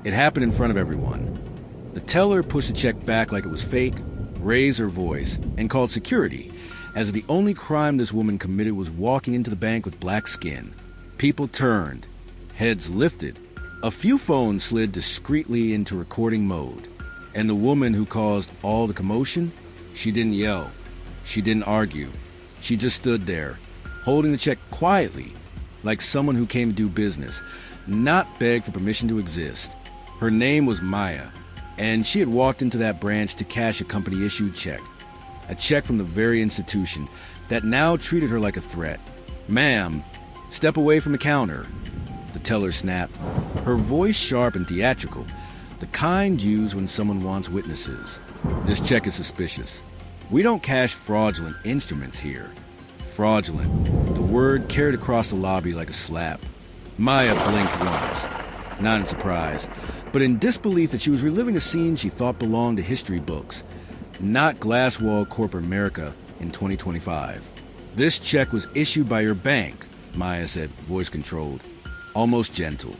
It happened in front of everyone. The teller pushed the check back like it was fake, raised her voice, and called security, as if the only crime this woman committed was walking into the bank with black skin. People turned, heads lifted. A few phones slid discreetly into recording mode. And the woman who caused all the commotion, she didn't yell. She didn't argue. She just stood there, holding the check quietly, like someone who came to do business, not beg for permission to exist. Her name was Maya, and she had walked into that branch to cash a company-issued check. A check from the very institution that now treated her like a threat. "Ma'am, step away from the counter," the teller snapped, her voice sharp and theatrical, the kind used when someone wants witnesses. "This check is suspicious. We don't cash fraudulent instruments here." Fraudulent. The word carried across the lobby like a slap. Maya blinked once, not in surprise, but in disbelief that she was reliving a scene she thought belonged to history books, not glass-wall corporate America in 2025. "This check was issued by your bank," Maya said, voice controlled, almost gentle.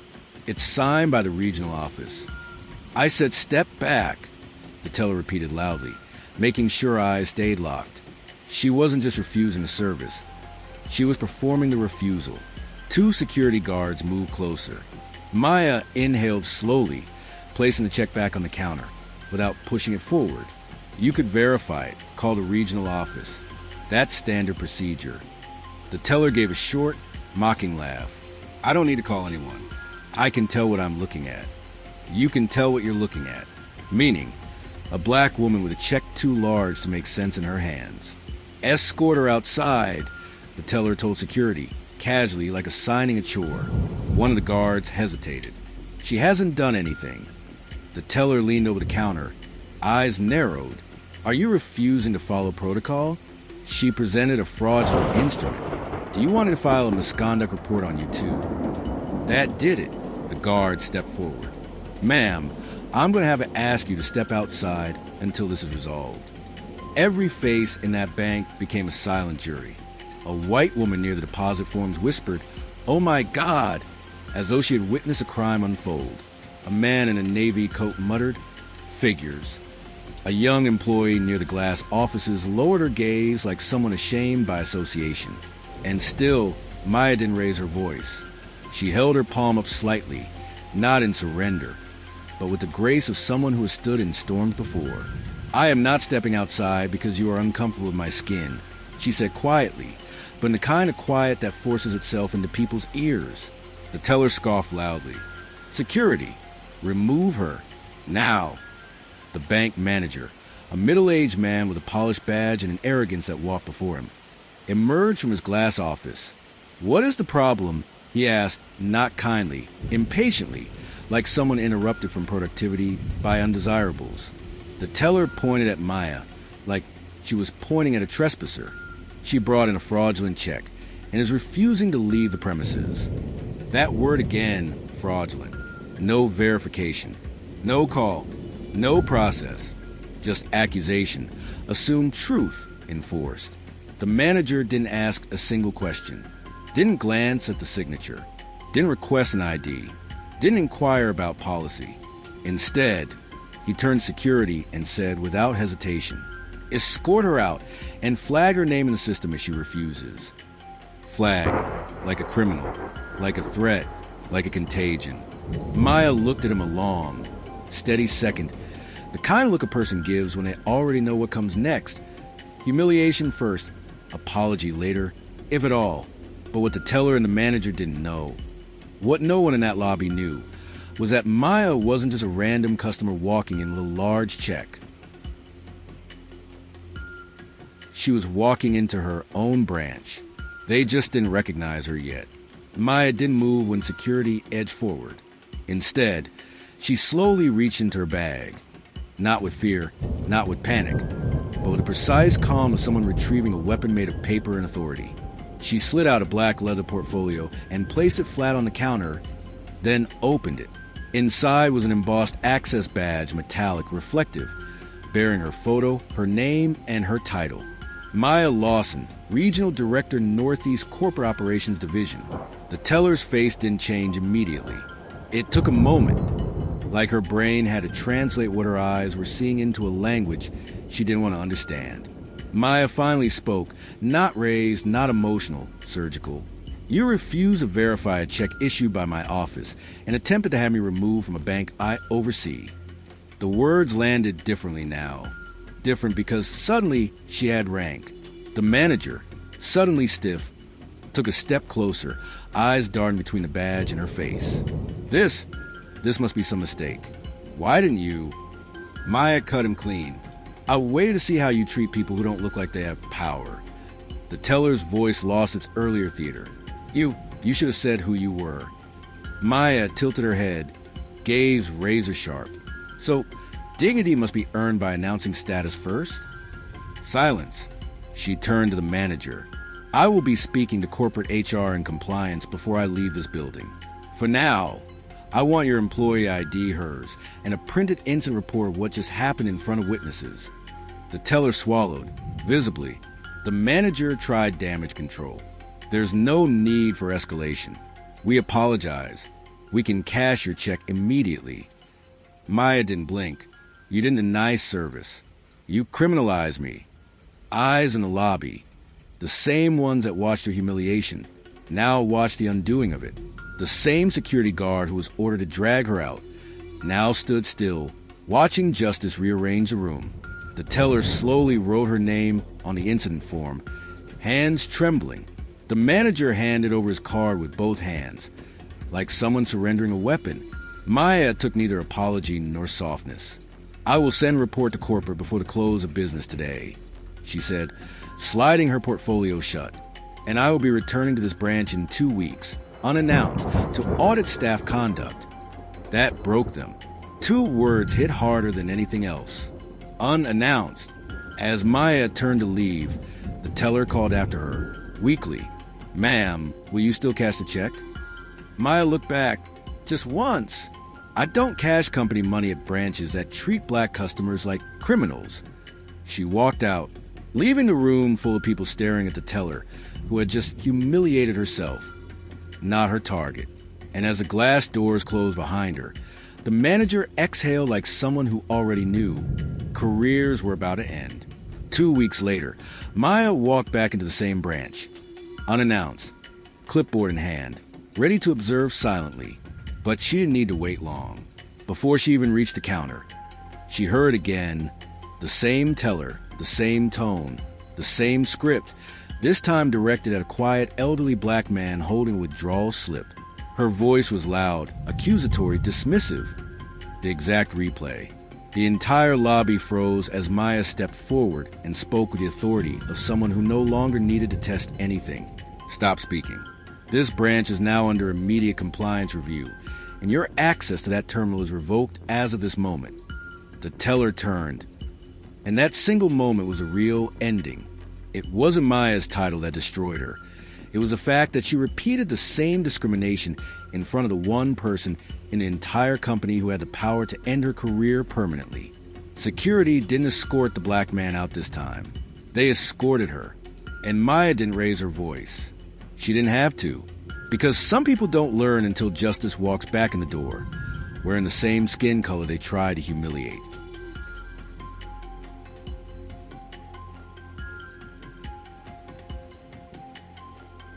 "It's signed by the regional office." "I said step back," the teller repeated loudly, making sure her eyes stayed locked. She wasn't just refusing the service. She was performing the refusal. Two security guards moved closer. Maya inhaled slowly, placing the check back on the counter, without pushing it forward. "You could verify it, call the regional office. That's standard procedure." The teller gave a short, mocking laugh. "I don't need to call anyone. I can tell what I'm looking at." "You can tell what you're looking at." Meaning, a black woman with a check too large to make sense in her hands. "Escort her outside," the teller told security, casually, like assigning a chore. One of the guards hesitated. "She hasn't done anything." The teller leaned over the counter, eyes narrowed. "Are you refusing to follow protocol?" "She presented a fraudulent instrument. Do you want me to file a misconduct report on you too?" "That did it." The guard stepped forward. "Ma'am, I'm going to have to ask you to step outside until this is resolved." Every face in that bank became a silent jury. A white woman near the deposit forms whispered, "Oh my God," as though she had witnessed a crime unfold. A man in a navy coat muttered, "Figures." A young employee near the glass offices lowered her gaze like someone ashamed by association. And still, Maya didn't raise her voice. She held her palm up slightly, not in surrender, but with the grace of someone who has stood in storms before. "I am not stepping outside because you are uncomfortable with my skin," she said quietly, but in the kind of quiet that forces itself into people's ears. The teller scoffed loudly. "Security, remove her, now." The bank manager, a middle-aged man with a polished badge and an arrogance that walked before him, emerged from his glass office. "What is the problem?" he asked, not kindly, impatiently, like someone interrupted from productivity by undesirables. The teller pointed at Maya, like she was pointing at a trespasser. She brought in a fraudulent check and is refusing to leave the premises. That word again, fraudulent. No verification, no call, no process, just accusation, assumed truth enforced. The manager didn't ask a single question, didn't glance at the signature, didn't request an ID, didn't inquire about policy. Instead, he turned to security and said without hesitation, "Escort her out and flag her name in the system if she refuses." Flag, like a criminal, like a threat, like a contagion. Maya looked at him a long, steady second, the kind of look a person gives when they already know what comes next. Humiliation first, apology later, if at all. But what the teller and the manager didn't know, what no one in that lobby knew, was that Maya wasn't just a random customer walking in with a large check. She was walking into her own branch. They just didn't recognize her yet. Maya didn't move when security edged forward. Instead, she slowly reached into her bag. Not with fear, not with panic, but with the precise calm of someone retrieving a weapon made of paper and authority. She slid out a black leather portfolio and placed it flat on the counter, then opened it. Inside was an embossed access badge, metallic, reflective, bearing her photo, her name, and her title. Maya Lawson, Regional Director, Northeast Corporate Operations Division. The teller's face didn't change immediately. It took a moment, like her brain had to translate what her eyes were seeing into a language she didn't want to understand. Maya finally spoke, not raised, not emotional, surgical. "You refuse to verify a check issued by my office and attempted to have me removed from a bank I oversee." The words landed differently now. Different because suddenly she had rank. The manager, suddenly stiff, took a step closer, eyes darting between the badge and her face. This must be some mistake. "Why didn't you?" Maya cut him clean. "I waited to see how you treat people who don't look like they have power." The teller's voice lost its earlier theater. You should have said who you were." Maya tilted her head, gaze razor sharp. "So, dignity must be earned by announcing status first?" Silence. She turned to the manager. "I will be speaking to corporate HR and compliance before I leave this building. For now, I want your employee ID, hers, and a printed incident report of what just happened in front of witnesses." The teller swallowed, visibly. The manager tried damage control. "There's no need for escalation. We apologize. We can cash your check immediately." Maya didn't blink. "You didn't deny service. You criminalized me." Eyes in the lobby, the same ones that watched her humiliation, now watched the undoing of it. The same security guard who was ordered to drag her out, now stood still, watching justice rearrange the room. The teller slowly wrote her name on the incident form, hands trembling. The manager handed over his card with both hands, like someone surrendering a weapon. Maya took neither apology nor softness. "I will send report to corporate before the close of business today," she said, sliding her portfolio shut. "And I will be returning to this branch in 2 weeks, unannounced, to audit staff conduct." That broke them. 2 words hit harder than anything else. Unannounced. As Maya turned to leave, the teller called after her, weakly, "Ma'am, will you still cash the check?" Maya looked back. "Just once. I don't cash company money at branches that treat black customers like criminals." She walked out, leaving the room full of people staring at the teller, who had just humiliated herself, not her target. And as the glass doors closed behind her, the manager exhaled like someone who already knew careers were about to end. 2 weeks later, Maya walked back into the same branch, unannounced, clipboard in hand, ready to observe silently. But she didn't need to wait long. Before she even reached the counter, she heard again the same teller, the same tone, the same script, this time directed at a quiet, elderly black man holding a withdrawal slip. Her voice was loud, accusatory, dismissive. The exact replay. The entire lobby froze as Maya stepped forward and spoke with the authority of someone who no longer needed to test anything. "Stop speaking. This branch is now under immediate compliance review, and your access to that terminal is revoked as of this moment." The teller turned, and that single moment was a real ending. It wasn't Maya's title that destroyed her. It was the fact that she repeated the same discrimination in front of the one person in the entire company who had the power to end her career permanently. Security didn't escort the black man out this time. They escorted her, and Maya didn't raise her voice. She didn't have to, because some people don't learn until justice walks back in the door, wearing the same skin color they tried to humiliate.